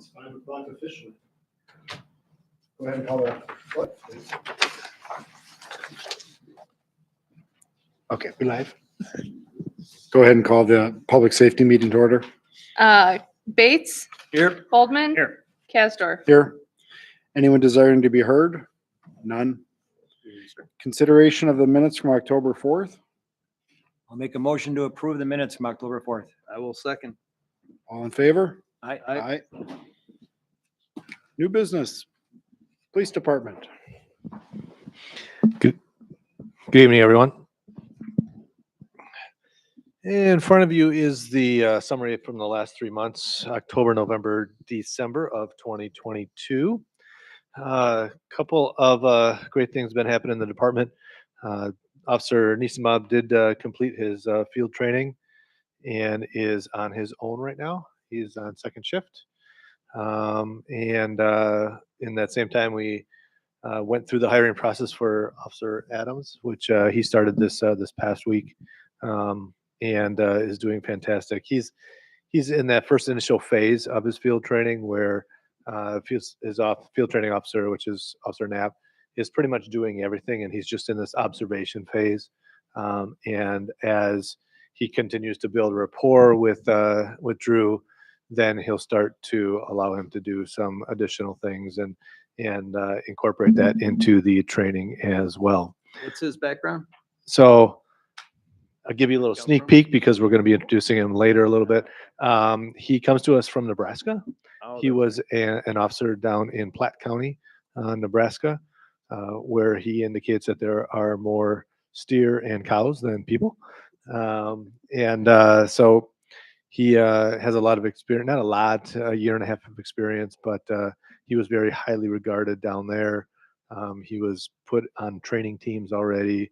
it's 5 o'clock officially. Go ahead and call that. What? Okay, we live. Go ahead and call the public safety meeting to order. Bates, Here. Holdman, Here. Kasdorf. Here. Anyone desiring to be heard? None. Consideration of the minutes from October 4th. I'll make a motion to approve the minutes from October 4th. I will second. All in favor? Aye. Aye. New business. Police Department. Good evening, everyone. In front of you is the summary from the last 3 months, October, November, December of 2022. Couple of great things have been happening in the department. Officer Niesenbob did complete his field training and is on his own right now. He's on second shift. In that same time, we went through the hiring process for Officer Adams, which he started this past week, and is doing fantastic. He's in that first initial phase of his field training where his field training officer, which is Officer Knapp, is pretty much doing everything, and he's just in this observation phase. And as he continues to build rapport with Drew, then he'll start to allow him to do some additional things and incorporate that into the training as well. What's his background? So I'll give you a little sneak peek because we're going to be introducing him later a little bit. He comes to us from Nebraska. He was an officer down in Platte County, Nebraska, where he indicates that there are more steer and cows than people. So he has a lot of experience, not a lot, a year and a half of experience, but he was very highly regarded down there. He was put on training teams already.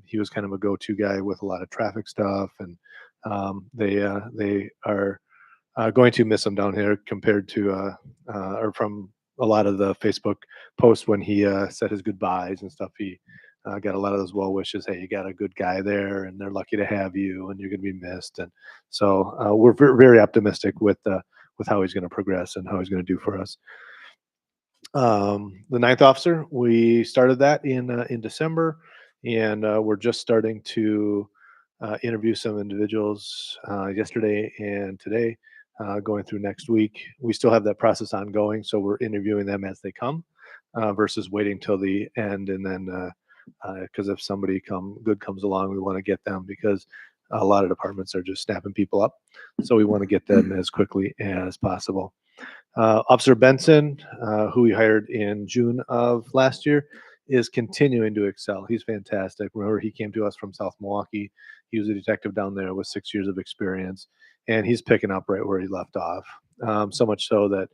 He was kind of a go-to guy with a lot of traffic stuff, and they are going to miss him down here compared to or from a lot of the Facebook posts when he said his goodbyes and stuff. He got a lot of those well wishes. Hey, you got a good guy there, and they're lucky to have you, and you're going to be missed. And so we're very optimistic with how he's going to progress and how he's going to do for us. The ninth officer, we started that in December, and we're just starting to interview some individuals yesterday and today, going through next week. We still have that process ongoing, so we're interviewing them as they come versus waiting till the end and then because if somebody good comes along, we want to get them because a lot of departments are just snapping people up. So we want to get them as quickly as possible. Officer Benson, who we hired in June of last year, is continuing to excel. He's fantastic. Remember, he came to us from South Milwaukee. He was a detective down there with 6 years of experience, and he's picking up right where he left off. So much so that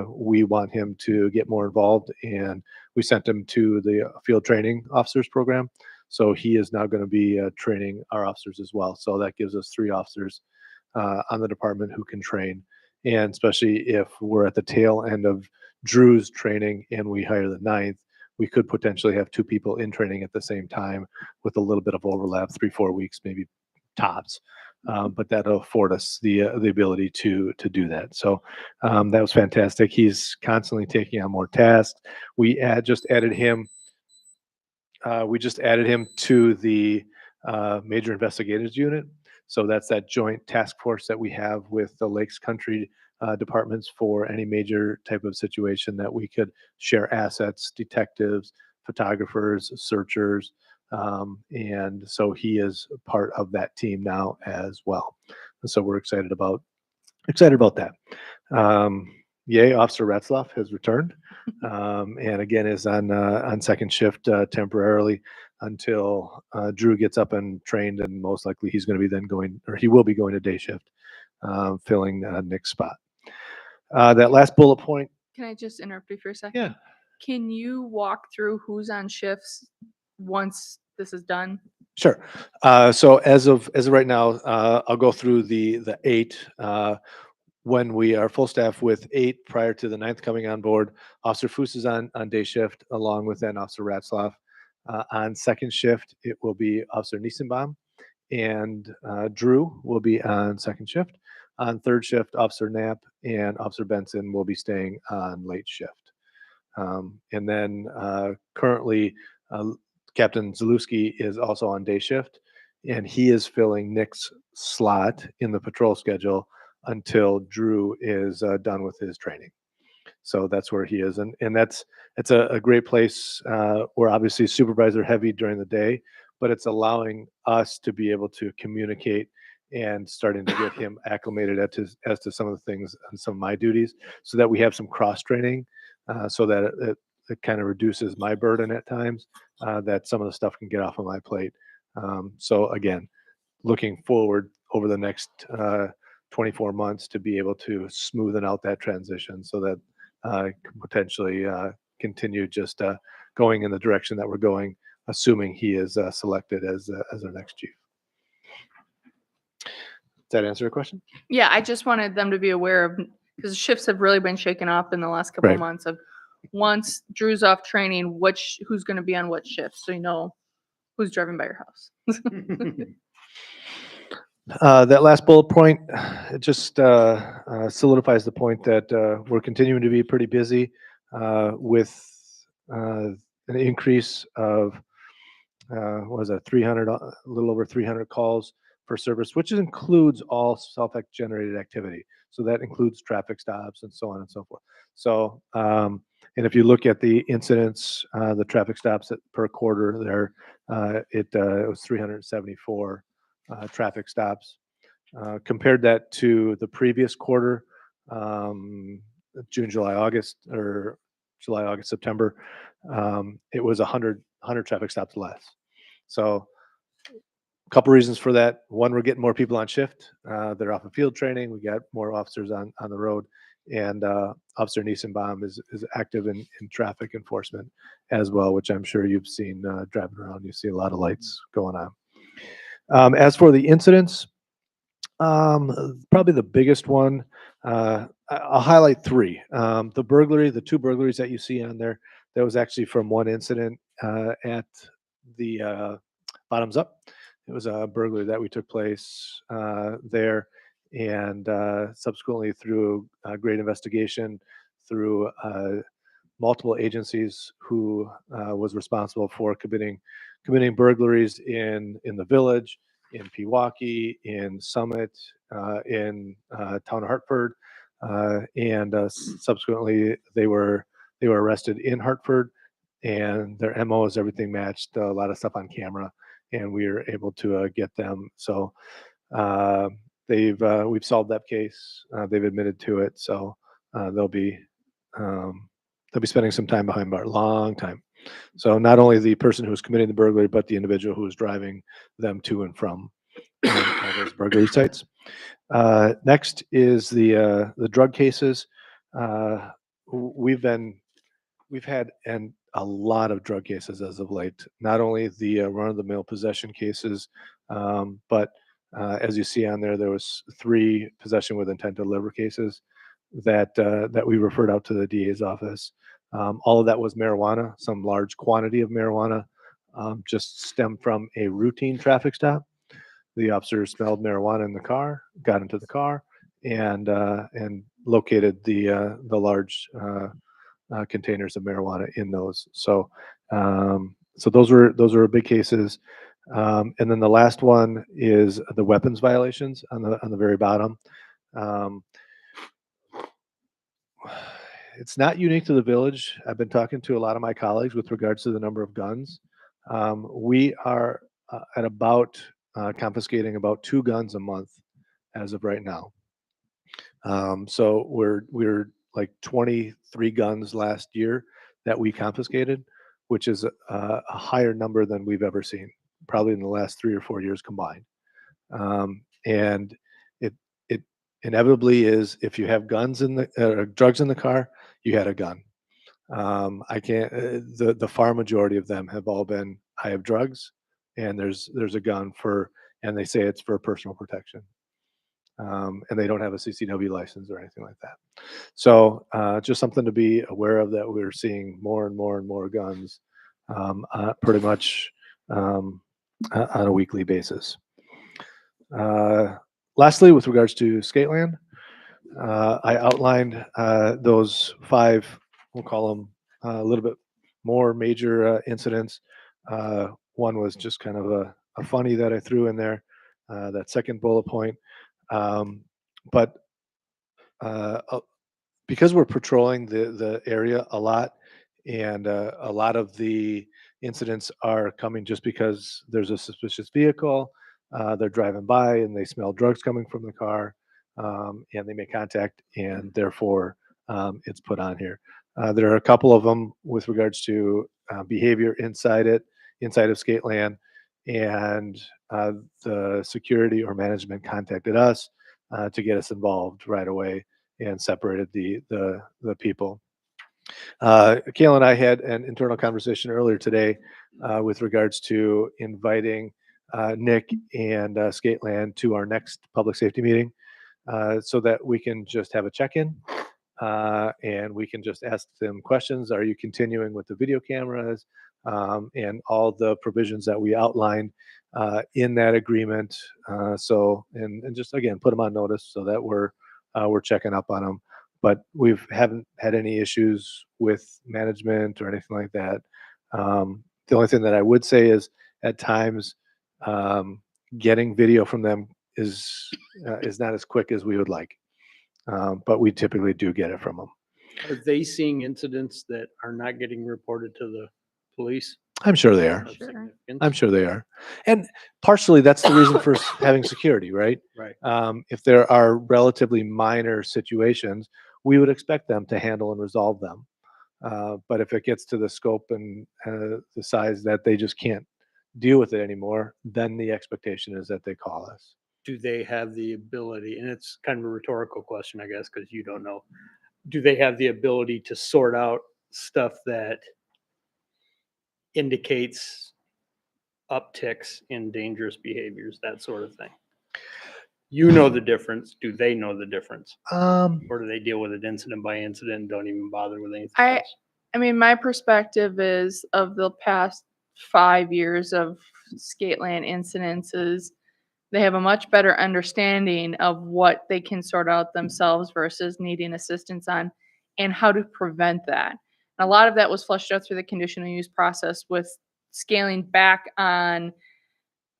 we want him to get more involved, and we sent him to the field training officers program. So he is now going to be training our officers as well. So that gives us 3 officers on the department who can train. And especially if we're at the tail end of Drew's training and we hire the 9th, we could potentially have 2 people in training at the same time with a little bit of overlap, 3-4 weeks, maybe tops. But that'll afford us the ability to do that. So that was fantastic. He's constantly taking on more tasks. We just added him. We just added him to the Major Investigators Unit. So that's that joint task force that we have with the Lakes Country departments for any major type of situation that we could share assets, detectives, photographers, searchers. And so he is part of that team now as well. And so we're excited about that. Yay, Officer Ratzlaff has returned, and again is on second shift temporarily until Drew gets up and trained, and most likely he's going to be then he will be going to day shift, filling Nick's spot. That last bullet point. Can I just interrupt you for a second? Yeah. Can you walk through who's on shifts once this is done? Sure. So as of right now, I'll go through the 8. When we are full staff with 8 prior to the 9th coming on board, Officer Foos is on day shift along with then Officer Ratzlaff. On second shift, it will be Officer Niesenbaum, and Drew will be on second shift. on third shift, Officer Knapp and Officer Benson will be staying on late shift. And then currently, Captain Zalewski is also on day shift, and he is filling Nick's slot in the patrol schedule until Drew is done with his training. So that's where he is, and it's a great place. We're obviously supervisor heavy during the day, but it's allowing us to be able to communicate and starting to get him acclimated as to some of the things and some of my duties, so that we have some cross training, so that it kind of reduces my burden at times, that some of the stuff can get off of my plate. So again, looking forward over the next 24 months to be able to smoothen out that transition, so that can potentially continue just going in the direction that we're going, assuming he is selected as our next chief. Does that answer your question? Yeah, I just wanted them to be aware of, because shifts have really been shaken up in the last couple of Right. months of once Drew's off training, who's going to be on what shift, so you know who's driving by your house. That last bullet point, it just solidifies the point that we're continuing to be pretty busy with an increase of what was that, 300, a little over 300 calls for service, which includes all self-generated activity. So that includes traffic stops and so on and so forth. So, and if you look at the incidents, the traffic stops per quarter there, it was 374 traffic stops. Compared that to the previous quarter, June, July, August, or July, August, September, it was 100 traffic stops less. So a couple reasons for that. One, we're getting more people on shift. They're off of field training. We got more officers on the road. And Officer Niesenbaum is active in traffic enforcement as well, which I'm sure you've seen driving around. You see a lot of lights going on. As for the incidents, probably the biggest one, I'll highlight three. The two burglaries that you see on there, that was actually from one incident at the Bottoms Up. It was a burglary that we took place there, and subsequently through a great investigation through multiple agencies who was responsible for committing burglaries in the village, in Pewaukee, in Summit, in town of Hartford, and subsequently they were arrested in Hartford, and their MO is everything matched, a lot of stuff on camera, and we were able to get them. So we've solved that case. They've admitted to it, so they'll be spending some time behind bars, long time. So not only the person who was committing the burglary, but the individual who was driving them to and from all those burglary sites. Next is the drug cases. We've had a lot of drug cases as of late. Not only the run-of-the-mill possession cases, but as you see on there, there was 3 possession with intent to deliver cases that we referred out to the DA's office. All of that was marijuana, some large quantity of marijuana, just stemmed from a routine traffic stop. The officer smelled marijuana in the car, got into the car, and located the large containers of marijuana in those. So those were big cases. And then the last one is the weapons violations on the very bottom. It's not unique to the village. I've been talking to a lot of my colleagues with regards to the number of guns. We are at about confiscating about 2 guns a month as of right now. So we're like 23 guns last year that we confiscated, which is a higher number than we've ever seen, probably in the last 3 or 4 years combined. And it inevitably is, if you have guns in the drugs in the car, you had a gun. I can't. The far majority of them have all been, I have drugs, and there's a gun and they say it's for personal protection. And they don't have a CCW license or anything like that. So just something to be aware of, that we're seeing more and more and more guns pretty much on a weekly basis. Lastly, with regards to Skateland, I outlined those 5, we'll call them a little bit more major incidents. One was just kind of a funny that I threw in there, that second bullet point. But because we're patrolling the area a lot, and a lot of the incidents are coming just because there's a suspicious vehicle, they're driving by and they smell drugs coming from the car, and they make contact, and therefore it's put on here. There are a couple of them with regards to behavior inside of Skateland, and the security or management contacted us to get us involved right away and separated the people. Kayla and I had an internal conversation earlier today with regards to inviting Nick and Skateland to our next public safety meeting, so that we can just have a check-in, and we can just ask them questions. Are you continuing with the video cameras, and all the provisions that we outlined in that agreement? And just again, put them on notice so that we're checking up on them. But we haven't had any issues with management or anything like that. The only thing that I would say is at times getting video from them is not as quick as we would like, but we typically do get it from them. Are they seeing incidents that are not getting reported to the police? I'm sure they are. of Sure. significance? I'm sure they are. And partially that's the reason for having security, right? Right. If there are relatively minor situations, we would expect them to handle and resolve them. But if it gets to the scope and the size that they just can't deal with it anymore, then the expectation is that they call us. Do they have the ability, and it's kind of a rhetorical question, I guess, because you don't know. Do they have the ability to sort out stuff that indicates upticks in dangerous behaviors, that sort of thing? You know the difference. Do they know the difference? Or do they deal with it incident by incident and don't even bother with anything I- else? I mean, my perspective is of the past 5 years of Skateland incidences, they have a much better understanding of what they can sort out themselves versus needing assistance on, and how to prevent that. And a lot of that was flushed out through the conditional use process with scaling back on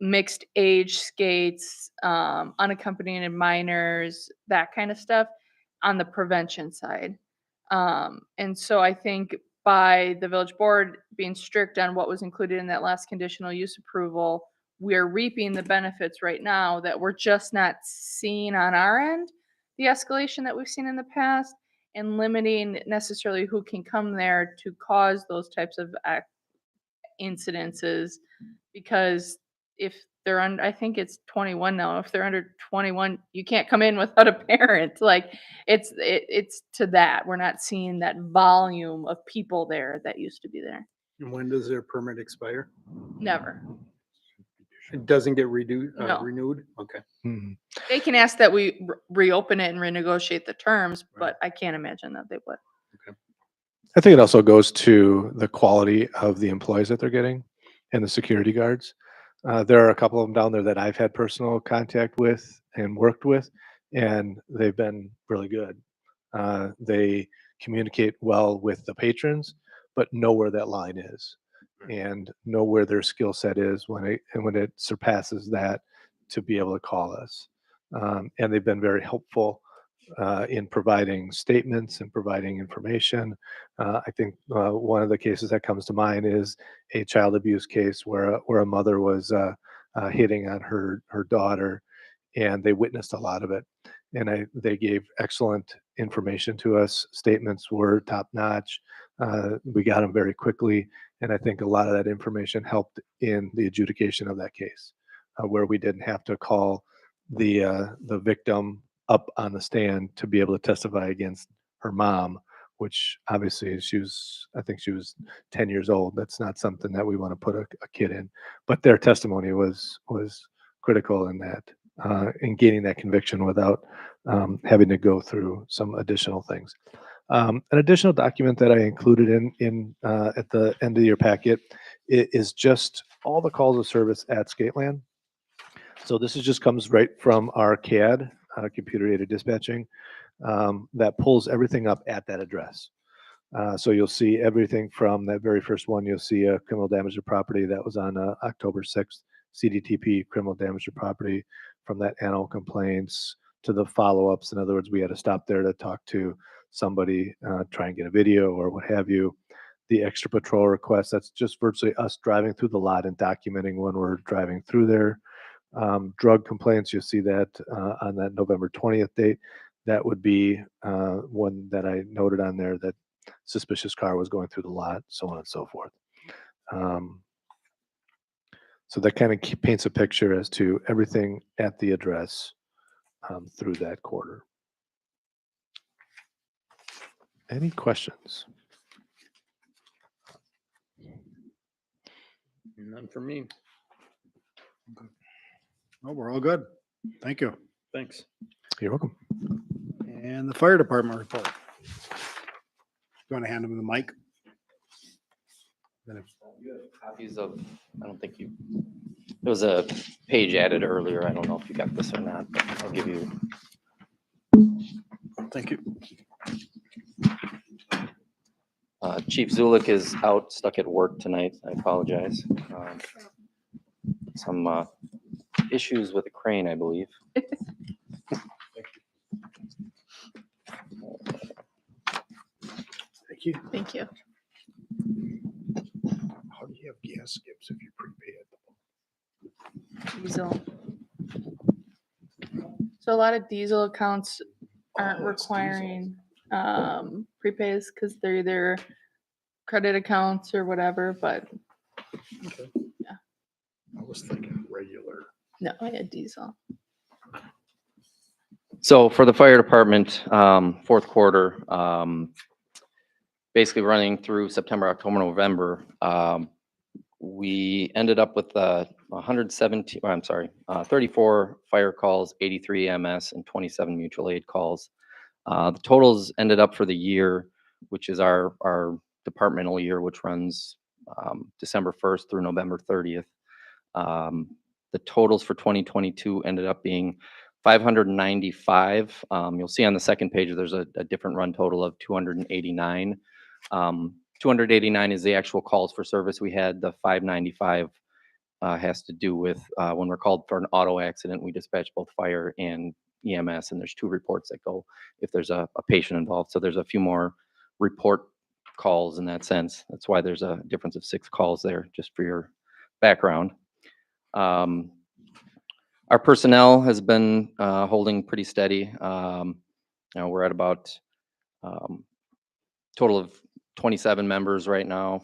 mixed age skates, unaccompanied minors, that kind of stuff on the prevention side. And so I think by the village board being strict on what was included in that last conditional use approval, we're reaping the benefits right now that we're just not seeing on our end, the escalation that we've seen in the past, and limiting necessarily who can come there to cause those types of incidences. Because if they're under, I think it's 21 now. If they're under 21, you can't come in without a parent. Like it's to that. We're not seeing that volume of people there that used to be there. And when does their permit expire? Never. It doesn't get No. renewed? Okay. Mhm. They can ask that we reopen it and renegotiate the terms, but I can't imagine that they would. I think it also goes to the quality of the employees that they're getting and the security guards. There are a couple of them down there that I've had personal contact with and worked with, and they've been really good. They communicate well with the patrons, but know where that line is and know where their skill set is when it surpasses that, to be able to call us. And they've been very helpful in providing statements and providing information. I think one of the cases that comes to mind is a child abuse case where a mother was hitting on her daughter, and they witnessed a lot of it. And they gave excellent information to us. Statements were top notch. We got them very quickly, and I think a lot of that information helped in the adjudication of that case, where we didn't have to call the victim up on the stand to be able to testify against her mom, which obviously I think she was 10 years old. That's not something that we want to put a kid in, but their testimony was critical in that, in gaining that conviction without having to go through some additional things. An additional document that I included in at the end of your packet is just all the calls of service at Skateland. So this is just comes right from our CAD, computer aided dispatching, that pulls everything up at that address. So you'll see everything from that very first one. You'll see a criminal damage to property that was on October 6th, CDTP criminal damage to property, from that animal complaints to the follow-ups. In other words, we had to stop there to talk to somebody, try and get a video or what have you. The extra patrol request, that's just virtually us driving through the lot and documenting when we're driving through there. Drug complaints, you'll see that on that November 20th date. That would be one that I noted on there, that suspicious car was going through the lot, so on and so forth. So that kind of paints a picture as to everything at the address through that quarter. Any questions? None for me. Oh, we're all good. Thank you. Thanks. You're welcome. And the fire department report. You want to hand him the mic? Then if- Copies of, I don't think you, there was a page added earlier. I don't know if you got this or not, but I'll give you. Thank you. Chief Zulik is out, stuck at work tonight. I apologize. Some issues with the crane, I believe. Thank you. Thank you. How do you have gas skips if you prepay it? Diesel. So a lot of diesel accounts aren't Oh, it's diesel. requiring prepays because they're either credit accounts or whatever, but I was thinking regular. no, I had diesel. So for the fire department, fourth quarter, basically running through September, October, November, we ended up with 34 fire calls, 83 EMS, and 27 mutual aid calls. The totals ended up for the year, which is our departmental year, which runs December 1st through November 30th. The totals for 2022 ended up being 595. You'll see on the second page, there's a different run total of 289. 289 is the actual calls for service we had. The 595 has to do with when we're called for an auto accident, we dispatch both fire and EMS, and there's 2 reports that go if there's a patient involved. So there's a few more report calls in that sense. That's why there's a difference of 6 calls there, just for your background. Our personnel has been holding pretty steady. We're at about total of 27 members right now.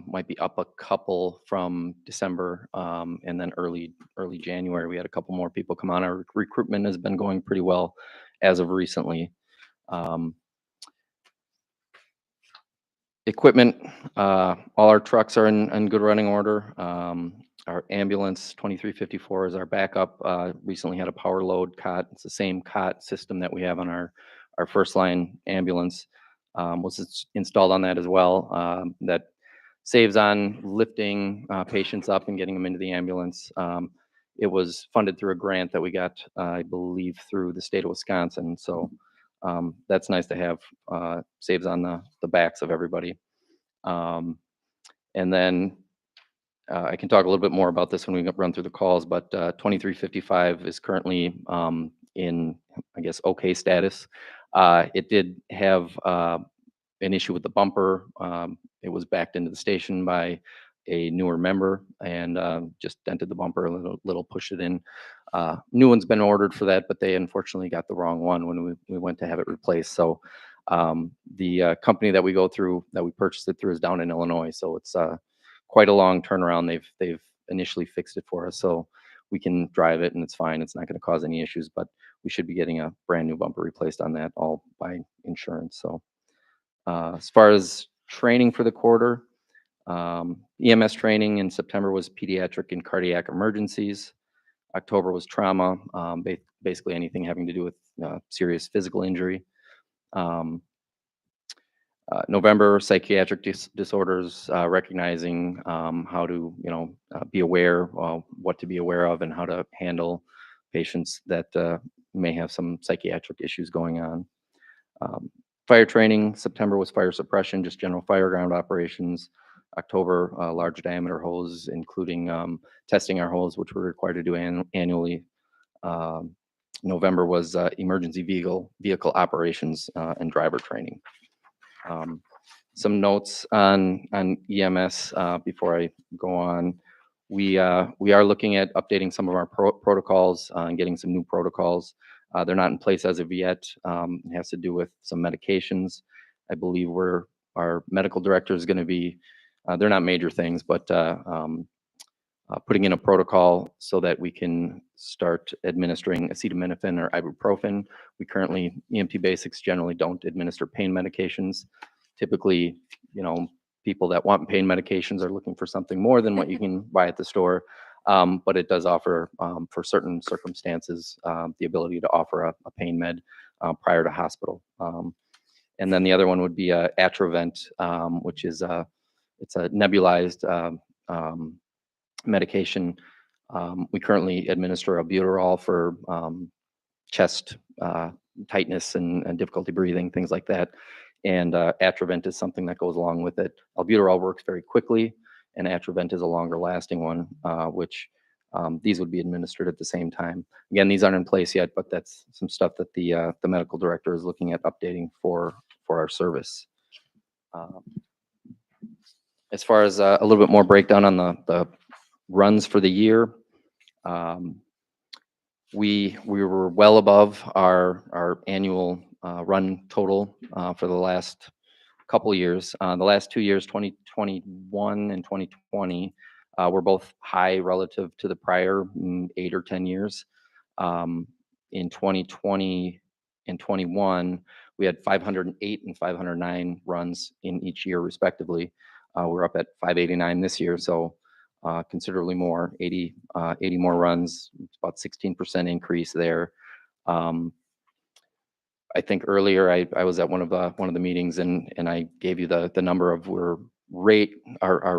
Might be up a couple from December, and then early January we had a couple more people come on. Our recruitment has been going pretty well as of recently. Equipment, all our trucks are in good running order. Our ambulance 2354 is our backup. Recently had a power load cot. It's the same cot system that we have on our first line ambulance. Was installed on that as well. That saves on lifting patients up and getting them into the ambulance. It was funded through a grant that we got, I believe, through the state of Wisconsin. So that's nice to have. Saves on the backs of everybody. And then I can talk a little bit more about this when we run through the calls, but 2355 is currently in, I guess, okay status. It did have an issue with the bumper. It was backed into the station by a newer member and just dented the bumper a little, pushed it in. New one's been ordered for that, but they unfortunately got the wrong one when we went to have it replaced. So the company that we go through, that we purchased it through, is down in Illinois. So it's quite a long turnaround. They've initially fixed it for us, so we can drive it and it's fine. It's not going to cause any issues, but we should be getting a brand new bumper replaced on that, all by insurance. So as far as training for the quarter, EMS training in September was pediatric and cardiac emergencies. October was trauma, basically anything having to do with serious physical injury. November, psychiatric disorders, recognizing how to, be aware, what to be aware of, and how to handle patients that may have some psychiatric issues going on. Fire training, September was fire suppression, just general fire ground operations. October, large diameter hose, including testing our hose, which we're required to do annually. November was emergency vehicle operations and driver training. Some notes on EMS before I go on. We are looking at updating some of our protocols and getting some new protocols. They're not in place as of yet. It has to do with some medications. I believe our medical director is going to be, they're not major things, but putting in a protocol so that we can start administering acetaminophen or ibuprofen. We currently, EMT Basics generally don't administer pain medications. Typically, people that want pain medications are looking for something more than what you can buy at the store. But it does offer, for certain circumstances, the ability to offer a pain med prior to hospital. And then the other one would be Atrovent, which is it's a nebulized medication. We currently administer albuterol for chest tightness and difficulty breathing, things like that. And Atrovent is something that goes along with it. Albuterol works very quickly, and Atrovent is a longer lasting one, which these would be administered at the same time. Again, these aren't in place yet, but that's some stuff that the medical director is looking at updating for our service. As far as a little bit more breakdown on the runs for the year, we were well above our annual run total for the last couple of years. The last 2 years, 2021 and 2020, were both high relative to the prior 8 or 10 years. In 2020 and 21, we had 508 and 509 runs in each year, respectively. We're up at 589 this year, so considerably more, 80 more runs, about 16% increase there. I think earlier I was at one of the meetings and I gave you the number of our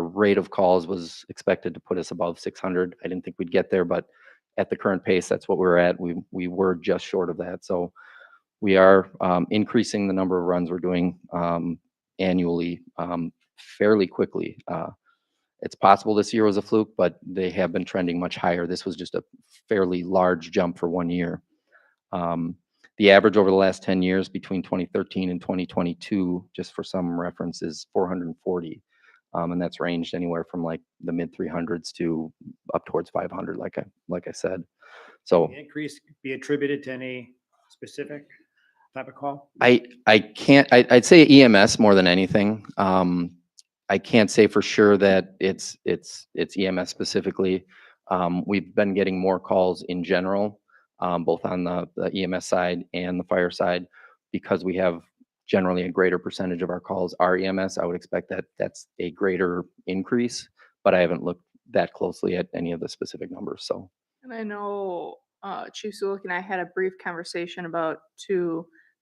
rate of calls was expected to put us above 600. I didn't think we'd get there, but at the current pace, that's what we're at. We were just short of that. So we are increasing the number of runs we're doing annually fairly quickly. It's possible this year was a fluke, but they have been trending much higher. This was just a fairly large jump for 1 year. The average over the last 10 years between 2013 and 2022, just for some reference, is 440. And that's ranged anywhere from like the mid 300s to up towards 500, like I said. So The increase be attributed to any specific type of call? I'd say EMS more than anything. I can't say for sure that it's EMS specifically. We've been getting more calls in general, both on the EMS side and the fire side, because we have generally a greater percentage of our calls are EMS. I would expect that that's a greater increase, but I haven't looked that closely at any of the specific numbers. So, And I know Chief Zulik and I had a brief conversation about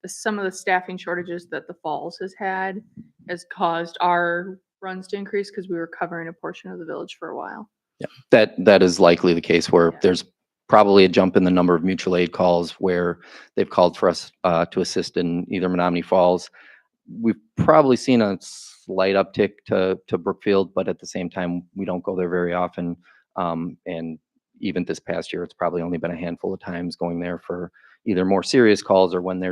some of the staffing shortages that the Falls has caused our runs to increase because we were covering a portion of the village for a while. yeah, that is likely the case where Yeah. there's probably a jump in the number of mutual aid calls where they've called for us to assist in either Menominee Falls. We've probably seen a slight uptick to Brookfield, but at the same time, we don't go there very often. And even this past year, it's probably only been a handful of times going there for either more serious calls or when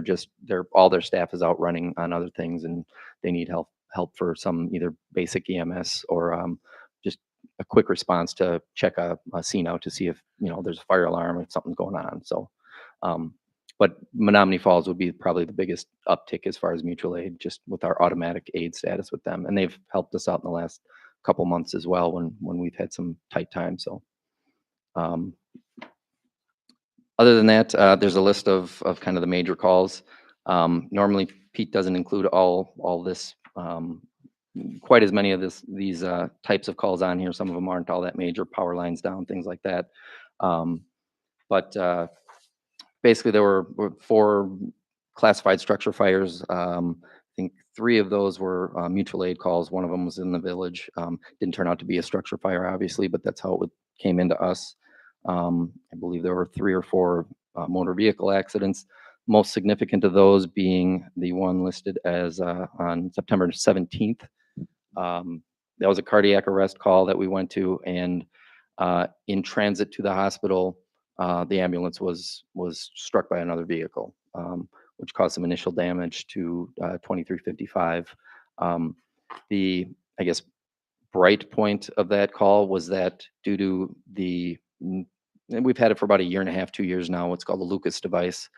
all their staff is out running on other things and they need help for some either basic EMS or just a quick response to check a scene out to see if there's a fire alarm, if something's going on. So, but Menominee Falls would be probably the biggest uptick as far as mutual aid, just with our automatic aid status with them, and they've helped us out in the last couple months as well when we've had some tight times. So, other than that, there's a list of kind of the major calls. Normally, Pete doesn't include all this. Quite as many of these types of calls on here. Some of them aren't all that major, power lines down, things like that. But basically, there were 4 classified structure fires, think 3 of those were mutual aid calls. One of them was in the village. Didn't turn out to be a structure fire, obviously, but that's how it came into us. I believe there were 3 or 4 motor vehicle accidents. Most significant of those being the one listed as on September 17th. That was a cardiac arrest call that we went to, and in transit to the hospital, the ambulance was struck by another vehicle, which caused some initial damage to 2355. The, I guess, bright point of that call was that due to and we've had it for about a year and a half, 2 years now, what's called the Lucas device.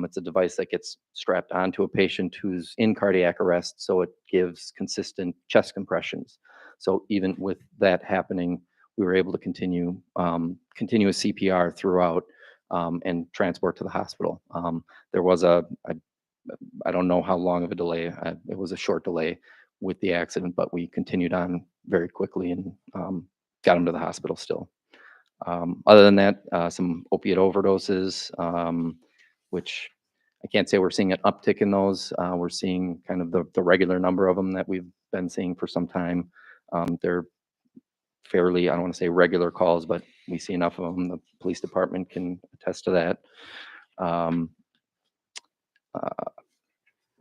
It's a device that gets strapped onto a patient who's in cardiac arrest, so it gives consistent chest compressions. So even with that happening, we were able to continue continuous CPR throughout and transport to the hospital. There was I don't know how long of a delay. It was a short delay with the accident, but we continued on very quickly and got him to the hospital still. Other than that, some opiate overdoses, which I can't say we're seeing an uptick in those. We're seeing kind of the regular number of them that we've been seeing for some time. They're fairly, I don't want to say regular calls, but we see enough of them. The police department can attest to that.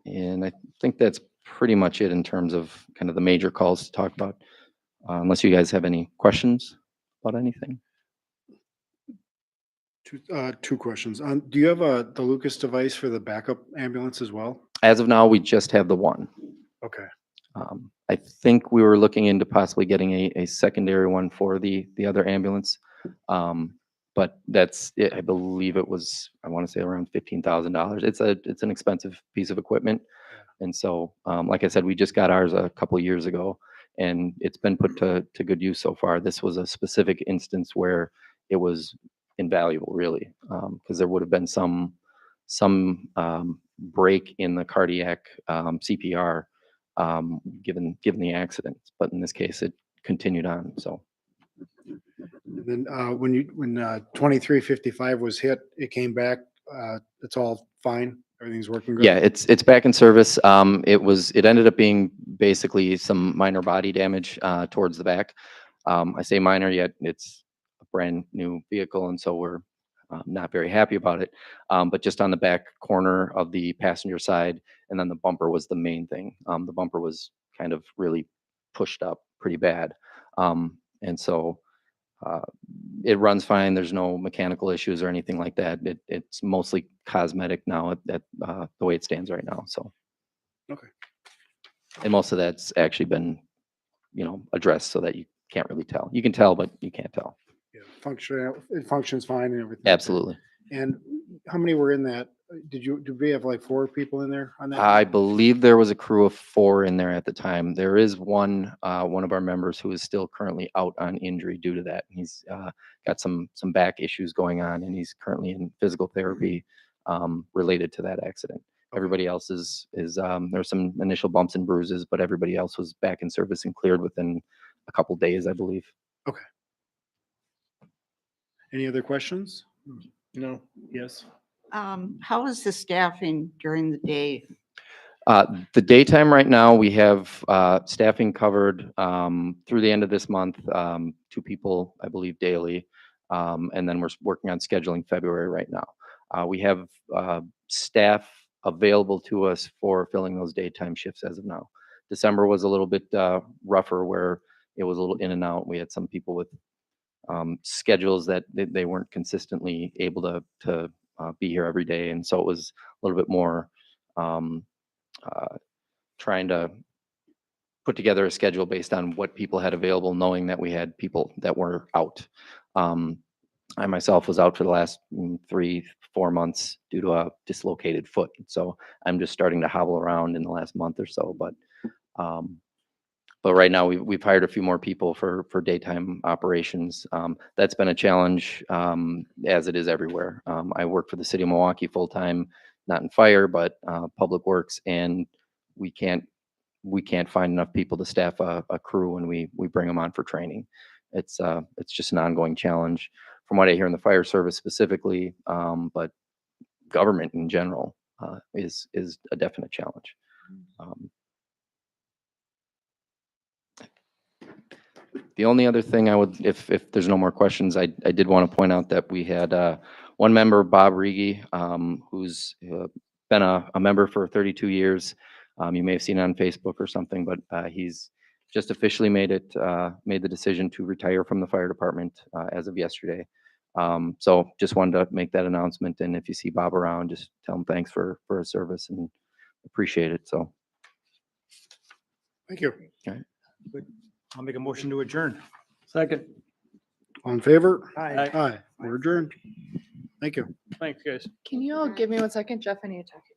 And I think that's pretty much it in terms of kind of the major calls to talk about, unless you guys have any questions about anything. Two questions. Do you have the Lucas device for the backup ambulance as well? As of now, we just have the one. Okay. I think we were looking into possibly getting a secondary one for the other ambulance. But that's it. I believe it was, I want to say around $15,000. It's an expensive piece of equipment. And so, like I said, we just got ours a couple years ago and it's been put to good use so far. This was a specific instance where it was invaluable, really, because there would have been some break in the cardiac CPR given the accident. But in this case, it continued on. So. And then when 2355 was hit, it came back. It's all fine. Everything's working good. Yeah, it's back in service. It ended up being basically some minor body damage towards the back. I say minor, yet it's a brand new vehicle, and so we're not very happy about it. But just on the back corner of the passenger side, and then the bumper was the main thing. The bumper was kind of really pushed up pretty bad, and so. It runs fine. There's no mechanical issues or anything like that. It's mostly cosmetic now at the way it stands right now. So, Okay. And most of that's actually been, addressed so that you can't really tell. You can tell, but you can't tell. Yeah, it functions fine and everything. Absolutely. And how many were in that? Did we have like 4 people in there on that? I believe there was a crew of 4 in there at the time. There is one of our members who is still currently out on injury due to that. He's got some back issues going on, and he's currently in physical therapy related to that accident. Everybody else is there's some initial bumps and bruises, but everybody else was back in service and cleared within a couple days, I believe. Okay. Any other questions? No, yes. How is the staffing during the day? The daytime right now, we have staffing covered through the end of this month, 2 people, I believe, daily. And then we're working on scheduling February right now. We have staff available to us for filling those daytime shifts as of now. December was a little bit rougher where it was a little in and out. We had some people with schedules that they weren't consistently able to be here every day. And so it was a little bit more trying to put together a schedule based on what people had available, knowing that we had people that were out. I myself was out for the last 3-4 months due to a dislocated foot. So I'm just starting to hobble around in the last month or so. But right now we've hired a few more people for daytime operations. That's been a challenge, as it is everywhere. I work for the city of Milwaukee full time, not in fire, but public works, and we can't find enough people to staff a crew when we bring them on for training. It's just an ongoing challenge from what I hear in the fire service specifically, but government in general is a definite challenge. Um, The only other thing I would, if there's no more questions, I did want to point out that we had one member, Bob Rigi, who's been a member for 32 years. You may have seen it on Facebook or something, but he's just officially made the decision to retire from the fire department as of yesterday. So just wanted to make that announcement, and if you see Bob around, just tell him thanks for his service and appreciate it. So, Thank you. I'll make a motion to adjourn. Second. All in favor? Aye. Aye. We're adjourned. Thank you. Thanks, guys. Can you all give me 1 second? Jeff, I need to talk to you.